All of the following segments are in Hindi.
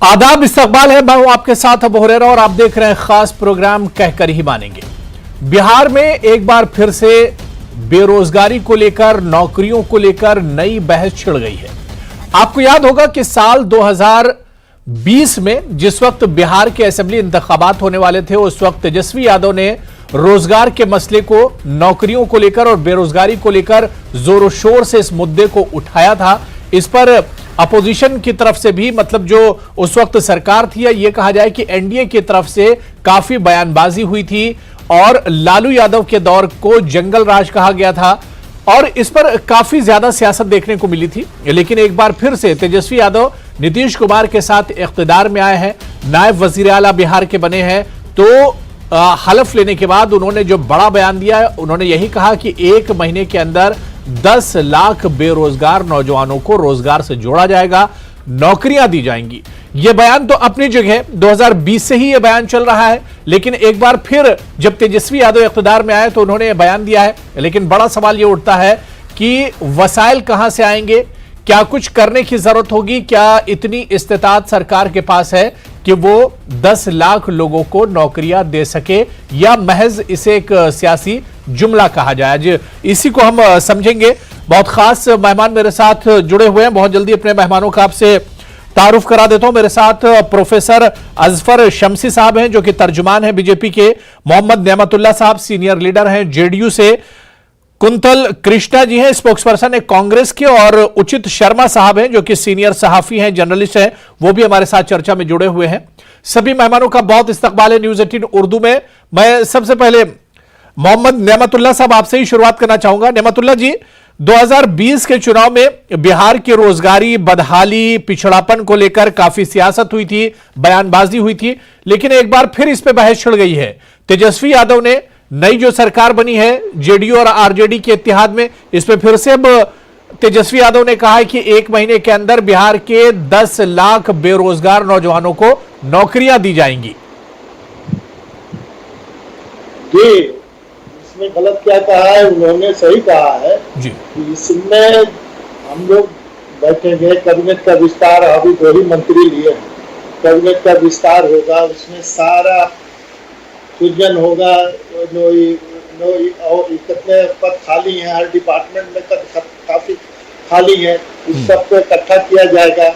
आदाब, इस्तकबाल है। मैं हूं आपके साथ अबू हुरैरा और आप देख रहे हैं खास प्रोग्राम कहकर ही मानेंगे। बिहार में एक बार फिर से बेरोजगारी को लेकर, नौकरियों को लेकर नई बहस छिड़ गई है। आपको याद होगा कि साल 2020 में जिस वक्त बिहार के असेंबली इंतखाबात होने वाले थे, उस वक्त तेजस्वी यादव ने रोजगार के मसले को, नौकरियों को लेकर और बेरोजगारी को लेकर जोरों शोर से इस मुद्दे को उठाया था। इस पर अपोजिशन की तरफ से भी, मतलब जो उस वक्त सरकार थी, या ये कहा जाए कि एनडीए की तरफ से काफी बयानबाजी हुई थी और लालू यादव के दौर को जंगल राज कहा गया था और इस पर काफी ज्यादा सियासत देखने को मिली थी। लेकिन एक बार फिर से तेजस्वी यादव नीतीश कुमार के साथ इख्तिदार में आए हैं, नायब वजीर आला बिहार के बने हैं, तो हलफ लेने के बाद उन्होंने जो बड़ा बयान दिया है, उन्होंने यही कहा कि 1 महीने के अंदर 10 लाख बेरोजगार नौजवानों को रोजगार से जोड़ा जाएगा, नौकरियां दी जाएंगी। यह बयान तो अपनी जगह 2020 से ही यह बयान चल रहा है, लेकिन एक बार फिर जब तेजस्वी यादव इख्तिदार में आए तो उन्होंने यह बयान दिया है। लेकिन बड़ा सवाल यह उठता है कि वसाइल कहां से आएंगे, क्या कुछ करने की जरूरत होगी, क्या इतनी इस्तेताअत सरकार के पास है कि वो 10 लाख लोगों को नौकरियां दे सके, या महज इसे एक सियासी जुमला कहा जाए। आज इसी को हम समझेंगे। बहुत खास मेहमान मेरे साथ जुड़े हुए हैं। बहुत जल्दी अपने मेहमानों का आपसे तारुफ करा देता हूं। मेरे साथ प्रोफेसर अजफर शमसी साहब हैं, जो कि तर्जुमान हैं बीजेपी के। मोहम्मद नेमतुल्लाह साहब सीनियर लीडर हैं जेडीयू से। कुंतल कृष्णा जी हैं, स्पोक्सपर्सन है कांग्रेस के। और उचित शर्मा साहब हैं, जो कि सीनियर सहाफी हैं, जर्नलिस्ट हैं, वो भी हमारे साथ चर्चा में जुड़े हुए हैं। सभी मेहमानों का बहुत इस्तकबाल है न्यूज 18 उर्दू में। मैं सबसे पहले मोहम्मद नेमतुल्लाह साहब आपसे ही शुरुआत करना चाहूंगा। नेमतुल्लाह जी, 2020 के चुनाव में बिहार की रोजगारी, बदहाली, पिछड़ापन को लेकर काफी सियासत हुई थी, बयानबाजी हुई थी, लेकिन एक बार फिर इस पे बहस छिड़ गई है। तेजस्वी यादव ने, नई जो सरकार बनी है जेडीयू और आरजेडी के इत्तेहाद में, इस पे फिर से अब तेजस्वी यादव ने कहा है कि 1 महीने के अंदर बिहार के 10 लाख बेरोजगार नौजवानों को नौकरियां दी जाएंगी। जी, इसमें गलत क्या कहा है, उन्होंने सही कहा है जी। इसमें हम लोग बैठेंगे, कैबिनेट का विस्तार, अभी 2 ही मंत्री लिए हैं, कैबिनेट का विस्तार होगा, उसमें सारा सृजन होगा, और कितने पद खाली हैं, हर डिपार्टमेंट में काफी खाली है, उस सबको इकट्ठा किया जाएगा,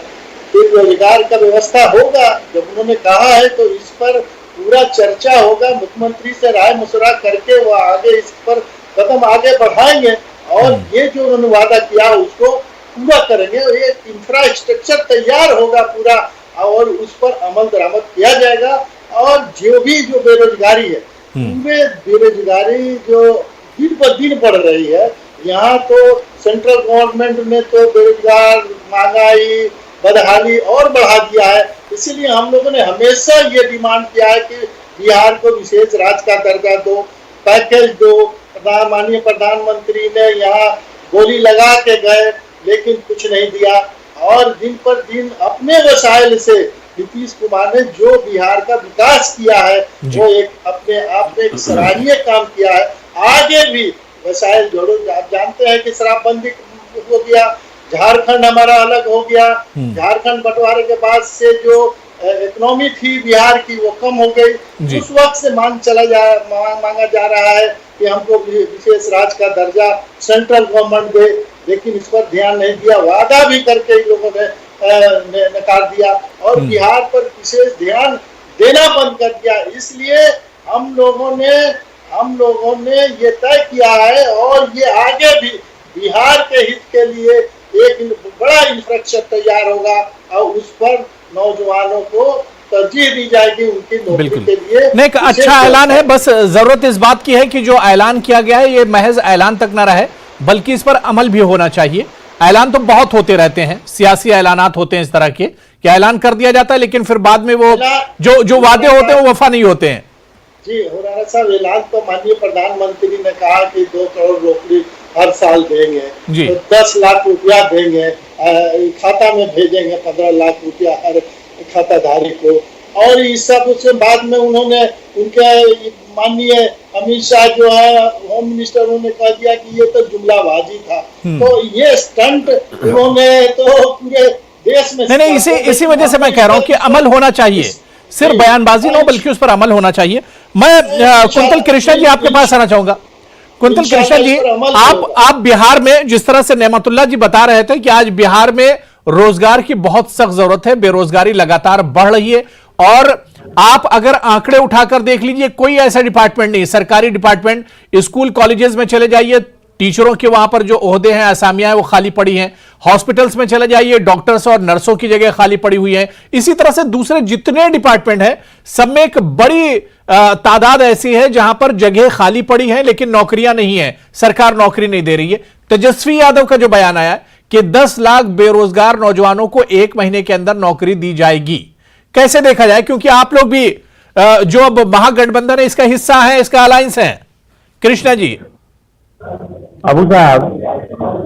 फिर रोजगार का व्यवस्था होगा। जब उन्होंने कहा है तो इस पर पूरा चर्चा होगा, मुख्यमंत्री से राय मशुरा करके वो आगे इस पर कदम आगे बढ़ाएंगे और ये जो उन्होंने वादा किया उसको पूरा करेंगे। ये इंफ्रास्ट्रक्चर तैयार होगा पूरा और उस पर अमल दरामद किया जाएगा। और जो बेरोजगारी है, पूरे बेरोजगारी जो दिन ब दिन बढ़ रही है, यहाँ तो सेंट्रल गवर्नमेंट ने तो बेरोजगार, महंगाई, बदहाली और बढ़ा दिया है। इसीलिए हम लोगों ने हमेशा ये डिमांड किया है कि बिहार को विशेष राज्य का दर्जा दो, पैकेज दो। माननीय प्रधानमंत्री ने यहाँ गोली लगा के गए, लेकिन कुछ नहीं दिया। और दिन पर दिन अपने वसाइल से नीतीश कुमार ने जो बिहार का विकास किया है, वो एक अपने आप में एक सराहनीय काम किया है। आगे भी वसाइल जोड़ो। आप जानते हैं कि शराबबंदी हो गया, झारखंड हमारा अलग हो गया, झारखंड बंटवारे के बाद से जो इकोनॉमी थी बिहार की वो कम हो गई। उस वक्त से मांगा जा रहा है कि हमको विशेष राज्य का दर्जा सेंट्रल गवर्नमेंट दे, लेकिन इस पर ध्यान नहीं दिया। वादा भी करके इन लोगों ने नकार दिया और बिहार पर विशेष ध्यान देना बंद कर दिया। इसलिए हम लोगों ने ये तय किया है और ये आगे भी बिहार के हित के लिए एक बड़ा इंफ्रास्ट्रक्चर तैयार होगा और उस पर नौजवानों को तरजीह दी जाएगी उनकी नौकरी के लिए। नहीं, अच्छा ऐलान है। बस जरूरत इस बात की है कि जो ऐलान किया गया है ये महज ऐलान तक न रहे, बल्कि इस पर अमल भी होना चाहिए। ऐलान तो बहुत होते रहते हैं, सियासी ऐलानात होते हैं इस तरह के, क्या ऐलान कर दिया जाता है लेकिन फिर बाद में वो जो वादे होते हैं वो वफा नहीं होते हैं। जी हुरारा साहब, ऐलान तो माननीय प्रधानमंत्री ने कहा कि 2 करोड़ नौकरी हर साल देंगे, तो 10 लाख रुपया देंगे, खाता में भेजेंगे 15 लाख रुपया हर खाताधारी को। और इस सब उसके बाद में उन्होंने उनके माननीय अमित शाह जो है होम मिनिस्टर, उन्होंने कह दिया कि ये तो जुमलाबाजी था। तो ये स्टंट उन्होंने तो पूरे देश में नहीं, इसी वजह से मैं कह रहा हूं कि अमल होना चाहिए, सिर्फ बयानबाजी न हो बल्कि उस पर अमल होना चाहिए। मैं कुंतल कृष्णा जी आपके पास आना चाहूंगा। कुंतल कृष्णा जी, आप बिहार में जिस तरह से नेमतुल्लाह जी बता रहे थे कि आज बिहार में रोजगार की बहुत सख्त जरूरत है, बेरोजगारी लगातार बढ़ रही है, और आप अगर आंकड़े उठाकर देख लीजिए, कोई ऐसा डिपार्टमेंट नहीं, सरकारी डिपार्टमेंट, स्कूल कॉलेजेस में चले जाइए, टीचरों के वहां पर जो ओहदे हैं, असामियां वो खाली पड़ी हैं। हॉस्पिटल्स में चले जाइए, डॉक्टर्स और नर्सों की जगह खाली पड़ी हुई है। इसी तरह से दूसरे जितने डिपार्टमेंट हैं, सब में एक बड़ी तादाद ऐसी है जहां पर जगह खाली पड़ी है लेकिन नौकरियां नहीं है, सरकार नौकरी नहीं दे रही है। तेजस्वी यादव का जो बयान आया कि 10 लाख बेरोजगार नौजवानों को 1 महीने के अंदर नौकरी दी जाएगी, कैसे देखा जाए? क्योंकि आप लोग भी जो अब महागठबंधन है इसका हिस्सा है, इसका अलायंस है। कृष्णा जी। अबू साहब,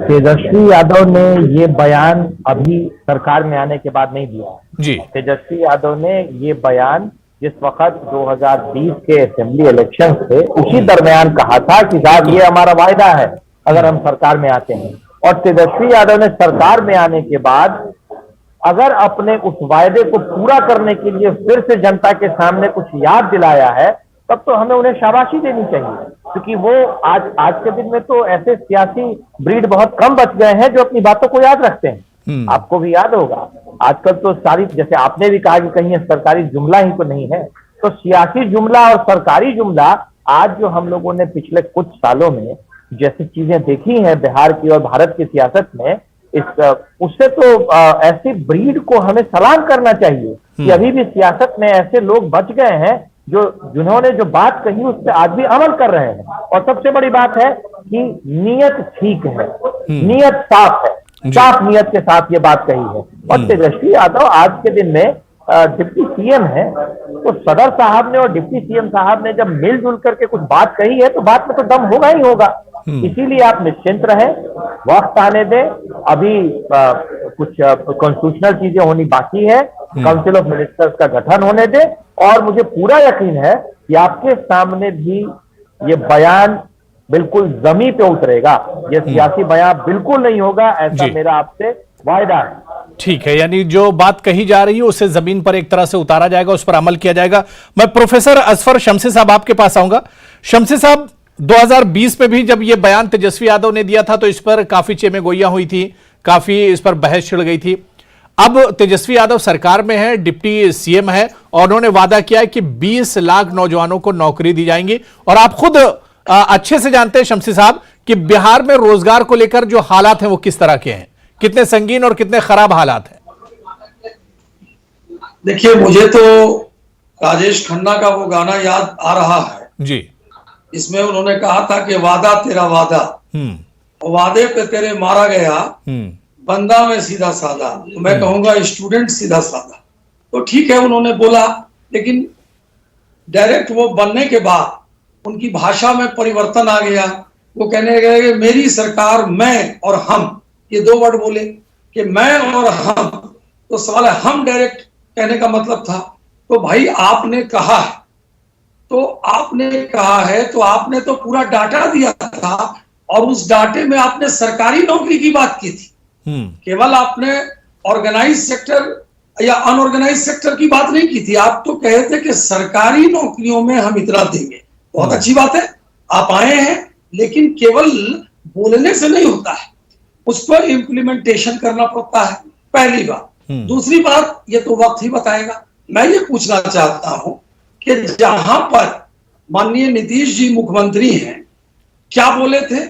तेजस्वी यादव ने ये बयान अभी सरकार में आने के बाद नहीं दिया जी। तेजस्वी यादव ने ये बयान जिस वक्त 2020 के असेंबली इलेक्शन थे उसी दरमियान कहा था कि साहब ये हमारा वायदा है अगर हम सरकार में आते हैं। और तेजस्वी यादव ने सरकार में आने के बाद अगर अपने उस वायदे को पूरा करने के लिए फिर से जनता के सामने कुछ याद दिलाया है, तब तो हमें उन्हें शाबाशी देनी चाहिए, क्योंकि वो आज के दिन में तो ऐसे सियासी ब्रीड बहुत कम बच गए हैं जो अपनी बातों को याद रखते हैं। आपको भी याद होगा, आजकल तो सारी, जैसे आपने भी कहा कि कहीं सरकारी जुमला ही तो नहीं है, तो सियासी जुमला और सरकारी जुमला आज जो हम लोगों ने पिछले कुछ सालों में जैसी चीजें देखी हैं बिहार की और भारत की सियासत में, उससे तो ऐसी ब्रीड को हमें सलाम करना चाहिए कि अभी भी सियासत में ऐसे लोग बच गए हैं जिन्होंने जो बात कही उस पर आज भी अमल कर रहे हैं। और सबसे बड़ी बात है कि नीयत ठीक है, नीयत साफ है, साफ नीयत के साथ ये बात कही है। और तेजस्वी यादव आज के दिन में डिप्टी सीएम है, तो सदर साहब ने और डिप्टी सीएम साहब ने जब मिलजुल करके कुछ बात कही है तो बात में तो दम होगा ही होगा। इसीलिए आप निश्चिंत रहें, वक्त आने दें, अभी कुछ कॉन्स्टिट्यूशनल चीजें होनी बाकी है, काउंसिल ऑफ मिनिस्टर्स का गठन होने दें, और मुझे पूरा यकीन है कि आपके सामने भी ये बयान बिल्कुल जमीन पे उतरेगा, ये सियासी बयान बिल्कुल नहीं होगा, ऐसा मेरा आपसे वायदा है। ठीक है, यानी जो बात कही जा रही है उसे जमीन पर एक तरह से उतारा जाएगा, उस पर अमल किया जाएगा। मैं प्रोफेसर असफर शमसी साहब आपके पास आऊंगा। शमसी साहब, 2020 में भी जब ये बयान तेजस्वी यादव ने दिया था तो इस पर काफी चेमेगोइयां हुई थी, काफी इस पर बहस छिड़ गई थी। अब तेजस्वी यादव सरकार में है, डिप्टी सीएम है, और उन्होंने वादा किया है कि 20 लाख नौजवानों को नौकरी दी जाएंगी। और आप खुद अच्छे से जानते हैं शमसी साहब कि बिहार में रोजगार को लेकर जो हालात हैं वो किस तरह के हैं, कितने संगीन और कितने खराब हालात हैं। देखिए, मुझे तो राजेश खन्ना का वो गाना याद आ रहा है जी। इसमें उन्होंने कहा था कि वादा तेरा वादा, वादे पे तेरे मारा गया, बंदा में सीधा साधा, तो मैं कहूंगा स्टूडेंट सीधा साधा। तो ठीक है, उन्होंने बोला, लेकिन डायरेक्ट वो बनने के बाद उनकी भाषा में परिवर्तन आ गया। वो कहने लगे कि मेरी सरकार, मैं और हम, ये 2 वर्ड बोले कि मैं और हम। तो सवाल है, हम डायरेक्ट कहने का मतलब था, तो भाई आपने कहा है, तो आपने तो पूरा डाटा दिया था, और उस डाटे में आपने सरकारी नौकरी की बात की थी। केवल आपने ऑर्गेनाइज सेक्टर या अनऑर्गेनाइज सेक्टर की बात नहीं की थी। आप तो कहे थे कि सरकारी नौकरियों में हम इतना देंगे। बहुत अच्छी बात है, आप आए हैं, लेकिन केवल बोलने से नहीं होता है, उस पर इम्प्लीमेंटेशन करना पड़ता है, पहली बात। दूसरी बात, ये तो वक्त ही बताएगा। मैं ये पूछना चाहता हूं कि जहां पर माननीय नीतीश जी मुख्यमंत्री हैं, क्या बोले थे?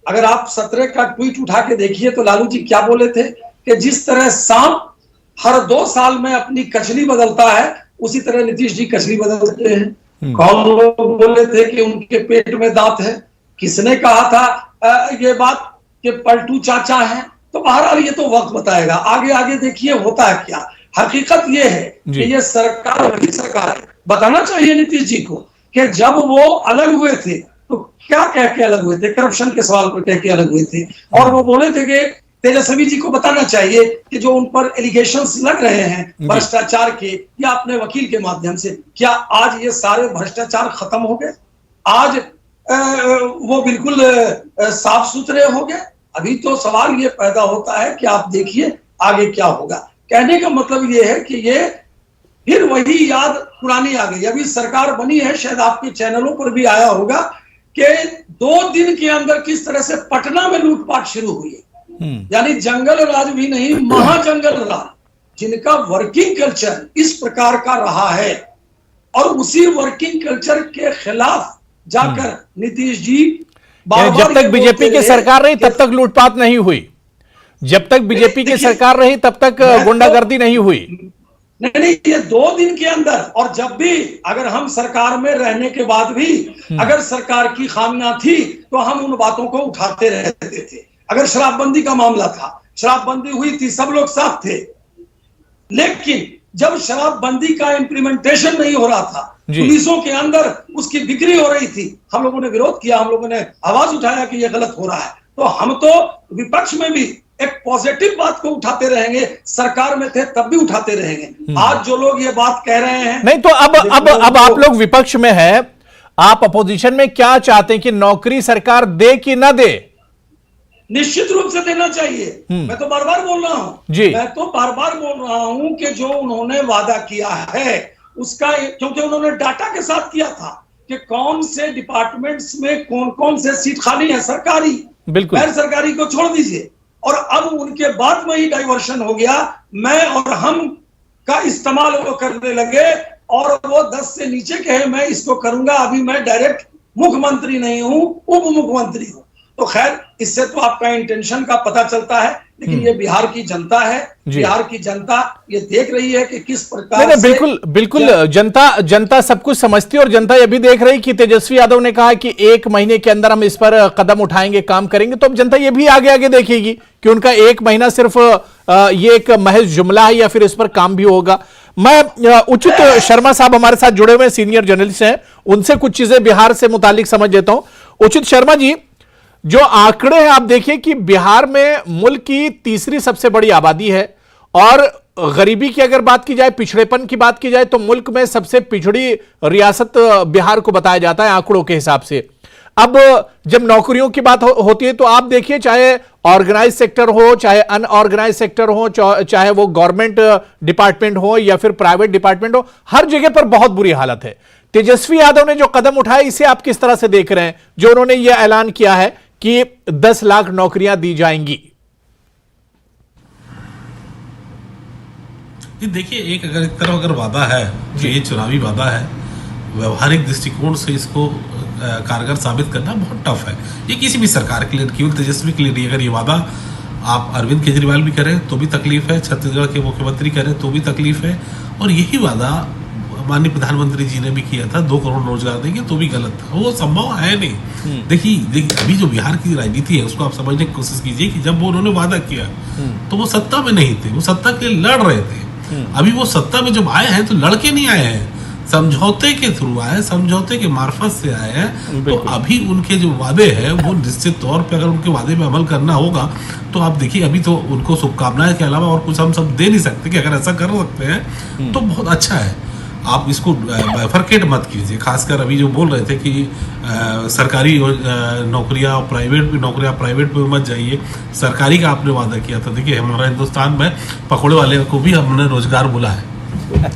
अगर आप 17 का ट्वीट उठा के देखिए तो लालू जी क्या बोले थे कि जिस तरह सांप हर 2 साल में अपनी कचली बदलता है, उसी तरह नीतीश जी कचली बदलते हैं। कौन लोग बोले थे कि उनके पेट में दांत है? किसने कहा था ये बात कि पलटू चाचा है? तो बहरहाल ये तो वक्त बताएगा। आगे आगे देखिए होता है क्या। हकीकत ये है कि ये सरकार वही सरकार है। बताना चाहिए नीतीश जी को कि जब वो अलग हुए थे तो क्या कह के अलग हुए थे, करप्शन के सवाल पर कह के अलग हुए थे। और वो बोले थे कि तेजस्वी जी को बताना चाहिए कि जो उन पर एलिगेशंस लग रहे हैं भ्रष्टाचार के, या अपने वकील के माध्यम से, क्या आज ये सारे भ्रष्टाचार खत्म हो गए? आज वो बिल्कुल साफ सुथरे हो गए? अभी तो सवाल ये पैदा होता है कि आप देखिए आगे क्या होगा। कहने का मतलब ये है कि ये फिर वही याद पुरानी आ गई। अभी सरकार बनी है, शायद आपके चैनलों पर भी आया होगा कि 2 दिन के अंदर किस तरह से पटना में लूटपाट शुरू हुई है। यानी जंगल राज भी नहीं, महाजंगल राज, जिनका वर्किंग कल्चर इस प्रकार का रहा है, और उसी वर्किंग कल्चर के खिलाफ जाकर नीतीश जी जब तक बीजेपी की सरकार रही तब तक लूटपाट नहीं हुई, जब तक बीजेपी की सरकार रही तब तक गुंडागर्दी नहीं हुई। नहीं, ये 2 दिन के अंदर, और जब भी अगर हम सरकार में रहने के बाद भी अगर सरकार की खामियां थी तो हम उन बातों को उठाते रहते थे। अगर शराबबंदी का मामला था, शराबबंदी हुई थी, सब लोग साथ थे, लेकिन जब शराबबंदी का इम्प्लीमेंटेशन नहीं हो रहा था, पुलिसों के अंदर उसकी बिक्री हो रही थी, हम लोगों ने विरोध किया, हम लोगों ने आवाज उठाया कि यह गलत हो रहा है। तो हम तो विपक्ष में भी एक पॉजिटिव बात को उठाते रहेंगे, सरकार में थे तब भी उठाते रहेंगे। आज जो लोग ये बात कह रहे हैं, नहीं तो अब आप लोग विपक्ष में हैं, आप अपोजिशन में क्या चाहते हैं कि नौकरी सरकार दे कि ना दे? निश्चित रूप से देना चाहिए। मैं तो बार बार बोल रहा हूं जी, मैं तो बार बार बोल रहा हूं कि जो उन्होंने वादा किया है उसका, क्योंकि उन्होंने डाटा के साथ किया था कि कौन से डिपार्टमेंट्स में कौन कौन से सीट खाली है सरकारी, बिल्कुल, गैर सरकारी को छोड़ दीजिए। और अब उनके बाद में ही डाइवर्शन हो गया, मैं और हम का इस्तेमाल वो करने लगे, और वो 10 से नीचे कहे मैं इसको करूंगा, अभी मैं डायरेक्ट मुख्यमंत्री नहीं हूं, उप मुख्यमंत्री हूं। तो खैर, इससे तो आपका इंटेंशन का पता चलता है, लेकिन ये बिहार की जनता है, बिहार की जनता ये देख रही है कि किस प्रकार नहीं, बिल्कुल बिल्कुल जनता सब कुछ समझती है, और जनता ये भी देख रही कि तेजस्वी यादव ने कहा कि 1 महीने के अंदर हम इस पर कदम उठाएंगे, काम करेंगे। तो अब जनता ये भी आगे आगे देखेगी कि उनका 1 महीना सिर्फ ये एक महज जुमला है या फिर इस पर काम भी होगा। मैं उचित शर्मा साहब हमारे साथ जुड़े हुए सीनियर जर्नलिस्ट हैं, उनसे कुछ चीजें बिहार से मुतालिक समझ लेता हूं। उचित शर्मा जी, जो आंकड़े हैं आप देखिए कि बिहार में मुल्क की 3री सबसे बड़ी आबादी है, और गरीबी की अगर बात की जाए, पिछड़ेपन की बात की जाए, तो मुल्क में सबसे पिछड़ी रियासत बिहार को बताया जाता है आंकड़ों के हिसाब से। अब जब नौकरियों की बात होती है तो आप देखिए, चाहे ऑर्गेनाइज सेक्टर हो, चाहे अनऑर्गेनाइज सेक्टर हो, चाहे वो गवर्नमेंट डिपार्टमेंट हो या फिर प्राइवेट डिपार्टमेंट हो, हर जगह पर बहुत बुरी हालत है। तेजस्वी यादव ने जो कदम उठाए, इसे आप किस तरह से देख रहे हैं, जो उन्होंने ये ऐलान किया है कि 10 लाख नौकरियां दी जाएंगी? देखिए, एक अगर वादा है जो ये चुनावी वादा है, व्यवहारिक दृष्टिकोण से इसको कारगर साबित करना बहुत टफ है। ये किसी भी सरकार के लिए, केवल तेजस्वी के लिए नहीं। अगर ये वादा आप अरविंद केजरीवाल भी करें तो भी तकलीफ है, छत्तीसगढ़ के मुख्यमंत्री करें तो भी तकलीफ है, और यही वादा माननीय प्रधानमंत्री जी ने भी किया था, 2 करोड़ रोजगार देंगे, तो भी गलत था, वो संभव है नहीं। देखिए अभी जो बिहार की राजनीति है उसको आप समझने की कोशिश कीजिए कि जब वो उन्होंने वादा किया तो वो सत्ता में नहीं थे, वो सत्ता के लिए लड़ रहे थे। अभी वो सत्ता में जब आए हैं तो लड़के नहीं आए हैं, समझौते के थ्रू आए, समझौते के मार्फत से आए हैं। तो अभी उनके जो वादे हैं वो निश्चित तौर पे अगर उनके वादे में अमल करना होगा तो आप देखिए, अभी तो उनको शुभकामनाएं के अलावा और कुछ हम सब दे नहीं सकते कि अगर ऐसा कर सकते हैं तो बहुत अच्छा है। आप इसको बाइफरकेट मत कीजिए, खासकर अभी जो बोल रहे थे कि सरकारी नौकरियां, प्राइवेट भी नौकरियां, प्राइवेट में मत जाइए, सरकारी का आपने वादा किया था। देखिए, हमारा हिंदुस्तान में पकौड़े वाले को भी हमने रोजगार बोला है,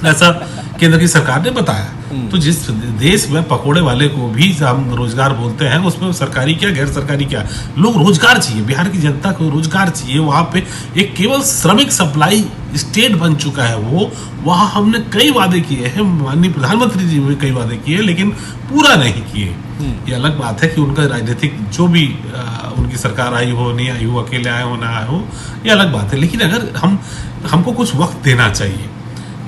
ऐसा केंद्र की सरकार ने बताया। तो जिस देश में पकोड़े वाले को भी हम रोजगार बोलते हैं, उसमें सरकारी क्या गैर सरकारी क्या, लोग रोजगार चाहिए, बिहार की जनता को रोजगार चाहिए। वहाँ पे एक केवल श्रमिक सप्लाई स्टेट बन चुका है वो, वहाँ हमने कई वादे किए हैं, माननीय प्रधानमंत्री जी ने कई वादे किए, लेकिन पूरा नहीं किए। ये अलग बात है कि उनका राजनीतिक जो भी उनकी सरकार आई हो, नहीं आई हो, अकेले आए हो ना आए हो, ये अलग बात है। लेकिन अगर हमको कुछ वक्त देना चाहिए,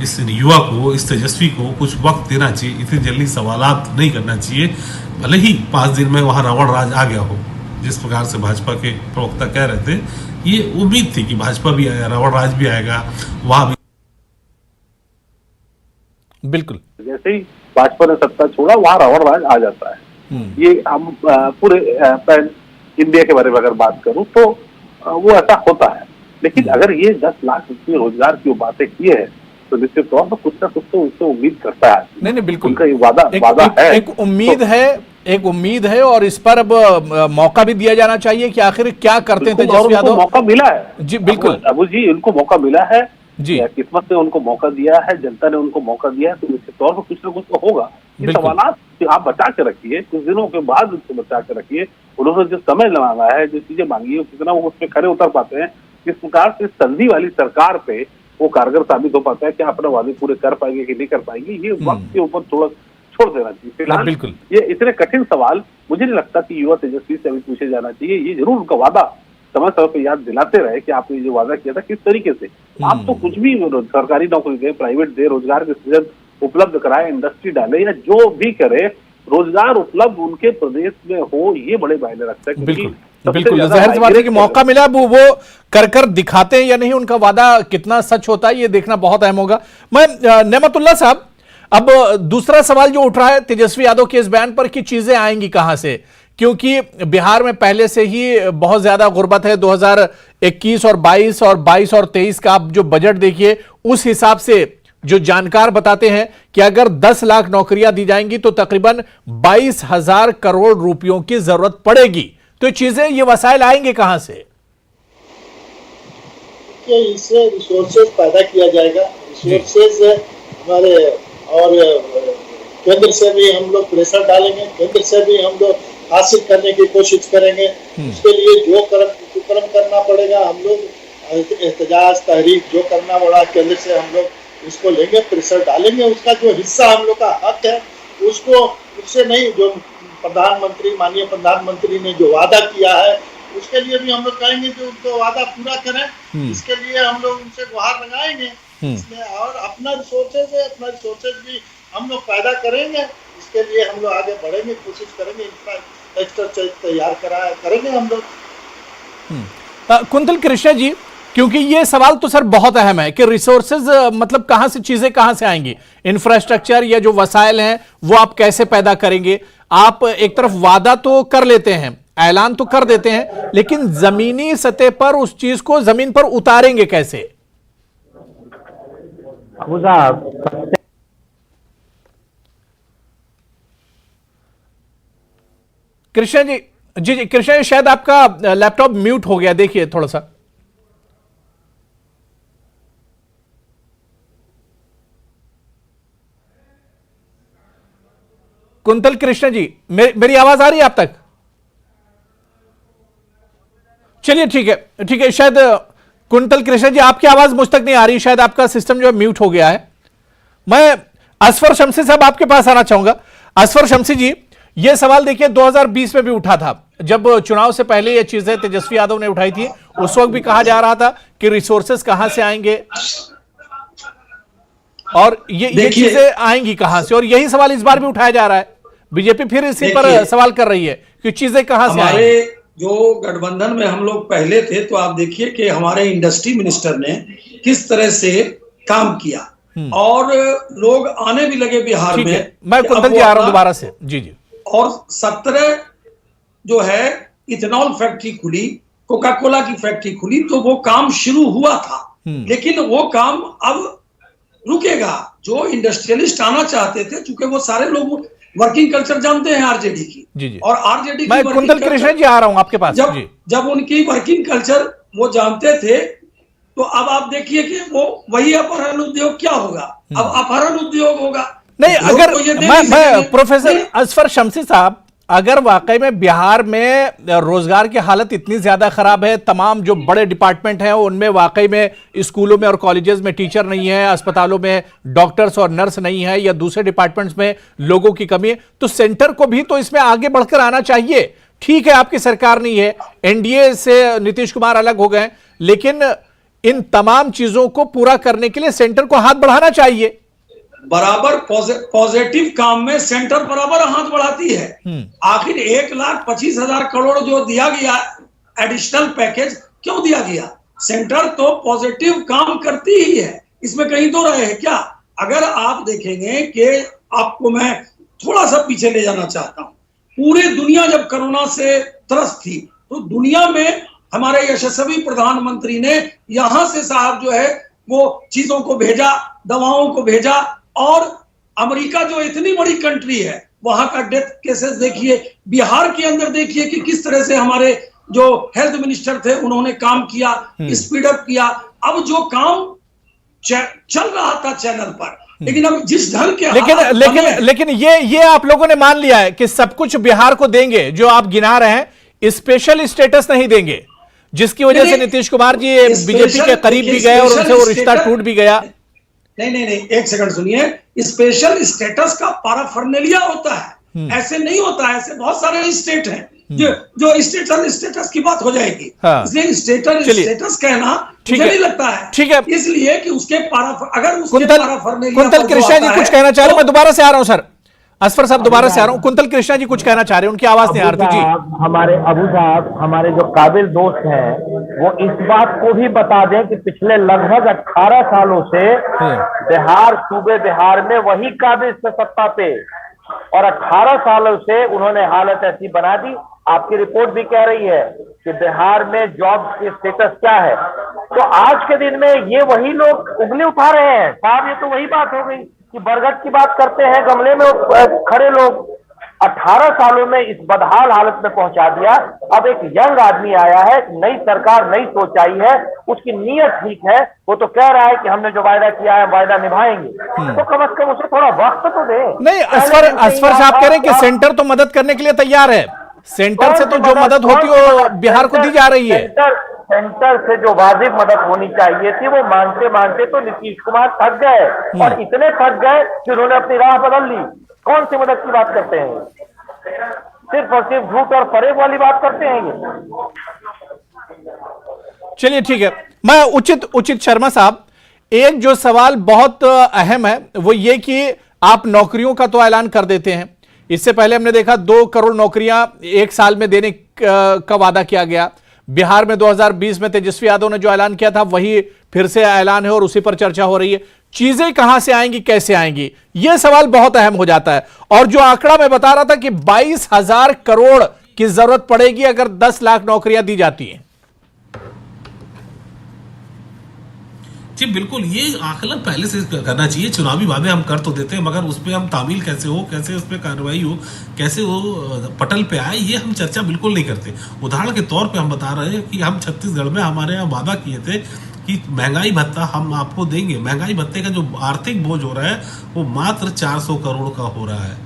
इस युवा को, इस तेजस्वी को कुछ वक्त देना चाहिए, इतनी जल्दी सवालात नहीं करना चाहिए। भले ही 5 दिन में वहाँ रावण राज आ गया हो, जिस प्रकार से भाजपा के प्रवक्ता कह रहे थे, ये उम्मीद थी कि भाजपा भी आया, रावण राज भी आएगा, वहाँ भी। बिल्कुल, जैसे ही भाजपा ने सत्ता छोड़ा वहाँ रावण राज आ जाता है। ये हम पूरे पैन इंडिया के बारे में अगर बात करूं तो वो ऐसा होता है। लेकिन अगर ये 10 लाख रोजगार की बातें किए हैं तो निश्चित तौर पर कुछ ना कुछ तो उससे उम्मीद करता है। नहीं बिल्कुल, उनका ये वादा है, एक उम्मीद है, और इस पर अब मौका भी दिया जाना चाहिए कि आखिर क्या करते हैं तेजस्वी यादव। मौका मिला है जी बिल्कुल, अबू जी, उनको मौका मिला है जी। किस्मत ने उनको मौका दिया है, जनता ने उनको मौका दिया है, तो निश्चित तौर पर कुछ ना कुछ तो होगा। ये सवालात आप बचा के रखिए, कुछ दिनों के बाद उसको बचा के रखिए। उन्होंने जो समय मांगा है, जो चीजें मांगी है, कितना वो उसमें खरे उतर पाते हैं, किस प्रकार से संधि वाली सरकार पे वो कारगर साबित हो पाता है, क्या अपने वादे पूरे कर पाएंगे कि नहीं कर पाएंगे, ये वक्त के ऊपर थोड़ा छोड़ देना चाहिए। फिलहाल ये इतने कठिन सवाल मुझे नहीं लगता कि युवा तेजस्वी से अभी पूछे जाना चाहिए। ये जरूर उनका वादा समय समय पर याद दिलाते रहे कि आपने जो वादा किया था किस तरीके से, आप तो कुछ भी सरकारी नौकरी दे, प्राइवेट दे, रोजगार के सृजन उपलब्ध कराए, इंडस्ट्री डाले या जो भी करे, रोजगार उपलब्ध उनके प्रदेश में हो, ये बड़े मायने रखता है। बिल्कुल जाहिर सी बात है कि मौका मिला वो कर दिखाते हैं या नहीं, उनका वादा कितना सच होता है ये देखना बहुत अहम होगा। मैं नेमतुल्लाह साहब, अब दूसरा सवाल जो उठ रहा है तेजस्वी यादव के इस बयान पर कि चीजें आएंगी कहां से, क्योंकि बिहार में पहले से ही बहुत ज्यादा गुर्बत है। 2021 और 22 और 22 और 23 का आप जो बजट देखिए, उस हिसाब से जो जानकार बताते हैं कि अगर 10 लाख नौकरियां दी जाएंगी तो तकरीबन 22,000 करोड़ रुपयों की जरूरत पड़ेगी। तो चीजें, ये वसाइल आएंगे कहां से? इससे रिसोर्सेज पैदा किया जाएगा। रिसोर्सेज हमारे, और केंद्र से भी हम लोग प्रेशर डालेंगे, केंद्र से भी हम लोग हासिल करने की कोशिश करेंगे। उसके लिए जो कर्म करना पड़ेगा, हम लोग एहतजाज, तहरीक जो करना पड़ा, केंद्र से हम लोग उसको लेंगे, प्रेशर डालेंगे। उसका जो हिस्सा हम लोग का हक है, उसको उससे नहीं, जो प्रधानमंत्री, माननीय प्रधानमंत्री ने जो वादा किया है, उसके लिए भी हम लोग कहेंगे कि उनको वादा पूरा करें। इसके लिए हम लोग उनसे गुहार लगाएंगे इसमें, और अपना रिसोर्सेज भी हम लोग पैदा करेंगे। इसके लिए हम लोग आगे बढ़ेंगे, कोशिश करेंगे, इंफ्रास्ट्रक्चर तैयार करेंगे हम लोग। कुंतल कृष्णा जी, क्योंकि ये सवाल तो सर बहुत अहम है कि रिसोर्सेज मतलब कहां से, चीजें कहां से आएंगी, इंफ्रास्ट्रक्चर या जो वसाइल हैं वो आप कैसे पैदा करेंगे? आप एक तरफ वादा तो कर लेते हैं, ऐलान तो कर देते हैं, लेकिन जमीनी सतह पर उस चीज को जमीन पर उतारेंगे कैसे? कृष्णा जी, जी कृष्णा जी, शायद आपका लैपटॉप म्यूट हो गया, देखिए थोड़ा सा। कुंतल कृष्णा जी, मेरी आवाज आ रही है आप तक? चलिए ठीक है, शायद कुंतल कृष्णा जी आपकी आवाज मुझ तक नहीं आ रही, शायद आपका सिस्टम जो है म्यूट हो गया है। मैं असफर शमसी साहब आपके पास आना चाहूंगा। असफर शमसी जी, यह सवाल देखिए 2020 में भी उठा था, जब चुनाव से पहले ये चीजें तेजस्वी यादव ने उठाई थी। उस वक्त भी कहा जा रहा था कि रिसोर्सेस कहां से आएंगे और ये चीजें आएंगी कहां से, और यही सवाल इस बार भी उठाया जा रहा है। बीजेपी फिर इसी पर सवाल कर रही है कि चीजें कहां से आएंगी। जो गठबंधन में हम लोग पहले थे, तो आप देखिए कि हमारे इंडस्ट्री मिनिस्टर ने किस तरह से काम किया, और लोग आने भी लगे बिहार में। मैं कुंतल जी आ रहा हूं दोबारा से। जी। और 17 जो है इथेनॉल फैक्ट्री खुली, कोका कोला की फैक्ट्री खुली, तो वो काम शुरू हुआ था, लेकिन वो काम अब रुकेगा। जो इंडस्ट्रियलिस्ट आना चाहते थे, चूंकि वो सारे लोग वर्किंग कल्चर जानते हैं आरजेडी की, जी। और आरजेडी मैं कुंतल कृष्णा जी आ रहा हूं आपके पास। जब उनकी वर्किंग कल्चर वो जानते थे, तो अब आप देखिए कि वो वही अपहरण उद्योग क्या होगा, अब अपहरण उद्योग होगा। नहीं, अगर मैं प्रोफेसर असफर शमसी साहब, अगर वाकई में बिहार में रोजगार की हालत इतनी ज्यादा खराब है, तमाम जो बड़े डिपार्टमेंट हैं उनमें वाकई में, स्कूलों में और कॉलेजेस में टीचर नहीं है, अस्पतालों में डॉक्टर्स और नर्स नहीं है, या दूसरे डिपार्टमेंट्स में लोगों की कमी है, तो सेंटर को भी तो इसमें आगे बढ़कर आना चाहिए। ठीक है, आपकी सरकार नहीं है, एनडीए से नीतीश कुमार अलग हो गए, लेकिन इन तमाम चीजों को पूरा करने के लिए सेंटर को हाथ बढ़ाना चाहिए। बराबर पॉजिटिव काम में सेंटर बराबर हाथ बढ़ाती है। आखिर 1,25,000 करोड़ जो दिया गया एडिशनल पैकेज क्यों दिया गया? सेंटर तो पॉजिटिव काम करती ही है, इसमें कहीं तो रहे है क्या? अगर आप देखेंगे कि आपको मैं थोड़ा सा पीछे ले जाना चाहता हूं, पूरी दुनिया जब कोरोना से त्रस्त थी, तो दुनिया में हमारे यशस्वी प्रधानमंत्री ने यहां से साहब जो है वो चीजों को भेजा, दवाओं को भेजा, और अमेरिका जो इतनी बड़ी कंट्री है, वहां का डेथ केसेस देखिए, बिहार के अंदर देखिए कि किस तरह से हमारे जो हेल्थ मिनिस्टर थे उन्होंने काम किया, स्पीड अप किया। अब जो काम चल रहा था चैनल पर, लेकिन अब जिस ढंग के लेकिन ये आप लोगों ने मान लिया है कि सब कुछ बिहार को देंगे, जो आप गिना रहे हैं स्पेशल स्टेटस नहीं देंगे, जिसकी वजह से नीतीश कुमार जी बीजेपी के करीब भी गए और उनसे वो रिश्ता टूट भी गया। नहीं, एक सेकंड सुनिए, स्पेशल स्टेटस का पैराफर्नेलिया होता है, ऐसे नहीं होता है। ऐसे बहुत सारे स्टेट हैं जो स्टेटस की बात हो जाएगी। हाँ। इसलिए स्टेटस कहना मुझे नहीं लगता है, ठीक है, इसलिए कि उसके अगर उसके कुंतल कृष्णा जी कुछ कहना चाह रहे हो, मैं दोबारा से आ रहा हूं सर, असफर साहब दोबारा से आ रहा हूं। कुंतल कृष्णा जी कुछ कहना चाह रहे हैं, उनकी आवाज नहीं आ रही जी। हमारे अबू साहब, हमारे जो काबिल दोस्त हैं, वो इस बात को भी बता दें कि पिछले लगभग 18 सालों से सूबे बिहार में वही काबिल से सत्ता पे, और 18 सालों से उन्होंने हालत ऐसी बना दी। आपकी रिपोर्ट भी कह रही है कि बिहार में जॉब की स्टेटस क्या है। तो आज के दिन में ये वही लोग उंगली उठा रहे हैं साहब। ये तो वही बात हो गई कि बरगद की बात करते हैं, गमले में खड़े लोग 18 सालों में इस बदहाल हालत में पहुंचा दिया। अब एक यंग आदमी आया है, नई सरकार, नई सोच आई है, उसकी नीयत ठीक है, वो तो कह रहा है कि हमने जो वायदा किया है वायदा निभाएंगे, तो कम से कम उसे थोड़ा वक्त तो दे। नहीं, असफर साहब कह रहे हैं कि सेंटर तो मदद करने के लिए तैयार है, सेंटर से तो जो मदद होती है वो बिहार को दी जा रही है। सेंटर से जो वाजिब मदद होनी चाहिए थी वो मांगते मांगते तो नीतीश कुमार थक गए, और इतने थक गए कि उन्होंने अपनी राह बदल ली। कौन सी मदद की बात करते हैं? सिर्फ और सिर्फ झूठ और फरेब वाली बात करते हैं ये। चलिए ठीक है, मैं उचित शर्मा साहब, एक जो सवाल बहुत अहम है वो ये कि आप नौकरियों का तो ऐलान कर देते हैं, इससे पहले हमने देखा 2 करोड़ नौकरियां एक साल में देने का वादा किया गया। बिहार में 2020 में तेजस्वी यादव ने जो ऐलान किया था वही फिर से ऐलान है और उसी पर चर्चा हो रही है। चीजें कहां से आएंगी, कैसे आएंगी, यह सवाल बहुत अहम हो जाता है। और जो आंकड़ा मैं बता रहा था कि 22,000 करोड़ की जरूरत पड़ेगी अगर 10 लाख नौकरियां दी जाती हैं। जी बिल्कुल, ये आकलन पहले से करना चाहिए। चुनावी वादे हम कर तो देते हैं, मगर उस पर हम तामील कैसे हो, कैसे उस पर कार्रवाई हो, कैसे वो पटल पे आए, ये हम चर्चा बिल्कुल नहीं करते। उदाहरण के तौर पे हम बता रहे हैं कि हम छत्तीसगढ़ में हमारे यहाँ वादा किए थे कि महंगाई भत्ता हम आपको देंगे। महंगाई भत्ते का जो आर्थिक बोझ हो रहा है वो मात्र 400 करोड़ का हो रहा है,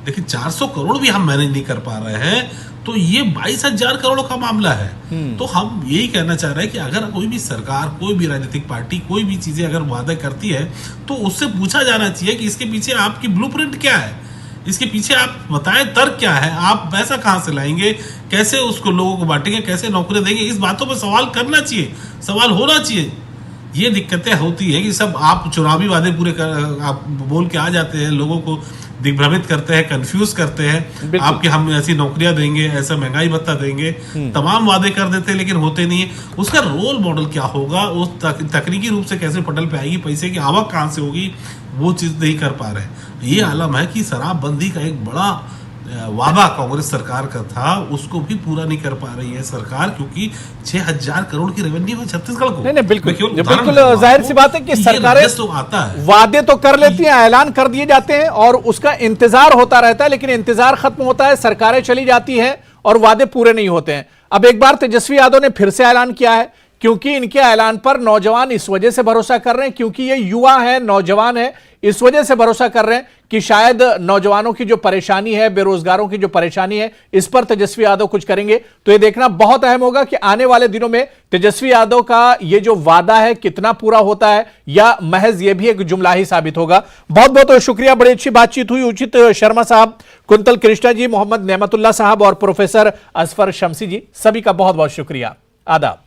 लेकिन 400 करोड़ भी हम मैनेज नहीं कर पा रहे हैं, तो ये 22,000 करोड़ का मामला है। तो हम यही कहना चाह रहे हैं कि अगर कोई भी सरकार, कोई भी राजनीतिक पार्टी कोई भी चीजें अगर वादा करती है तो उससे पूछा जाना चाहिए कि इसके पीछे आपकी ब्लूप्रिंट क्या है, इसके पीछे आप बताएं तर्क क्या है, आप पैसा कहां से लाएंगे, कैसे उसको लोगों को बांटेंगे, कैसे नौकरी देंगे, इस बातों पर सवाल करना चाहिए, सवाल होना चाहिए। ये दिक्कतें होती है कि सब आप चुनावी वादे पूरे आप बोल के आ जाते हैं, लोगों को दिग्भ्रमित करते हैं, कंफ्यूज करते हैं, आपके हम ऐसी नौकरियां देंगे, ऐसा महंगाई भत्ता देंगे, तमाम वादे कर देते हैं लेकिन होते नहीं है। उसका रोल मॉडल क्या होगा, उस तकनीकी रूप से कैसे पटल पे आएगी, पैसे की आवक कहां से होगी, वो चीज नहीं कर पा रहे। ये आलम है कि शराबबंदी का एक बड़ा वादा कांग्रेस सरकार का था, उसको भी पूरा नहीं कर पा रही है सरकार, क्योंकि 6,000 करोड़ की रेवेन्यू है छत्तीसगढ़ को। नहीं, बिल्कुल जाहिर सी बात है कि सरकारें तो आता है, वादे तो कर लेती हैं, ऐलान कर दिए जाते हैं और उसका इंतजार होता रहता है, लेकिन इंतजार खत्म होता है, सरकारें चली जाती हैं और वादे पूरे नहीं होते हैं। अब एक बार तेजस्वी यादव ने फिर से ऐलान किया है, क्योंकि इनके ऐलान पर नौजवान इस वजह से भरोसा कर रहे हैं, क्योंकि ये युवा है, नौजवान है, इस वजह से भरोसा कर रहे हैं कि शायद नौजवानों की जो परेशानी है, बेरोजगारों की जो परेशानी है, इस पर तेजस्वी यादव कुछ करेंगे। तो ये देखना बहुत अहम होगा कि आने वाले दिनों में तेजस्वी यादव का ये जो वादा है कितना पूरा होता है, या महज ये भी एक जुमला ही साबित होगा। बहुत बहुत शुक्रिया, बड़ी अच्छी बातचीत हुई। उचित शर्मा साहब, कुंतल कृष्णा जी, मोहम्मद नेमतुल्लाह साहब और प्रोफेसर असफर शमसी जी, सभी का बहुत बहुत शुक्रिया। आदाब।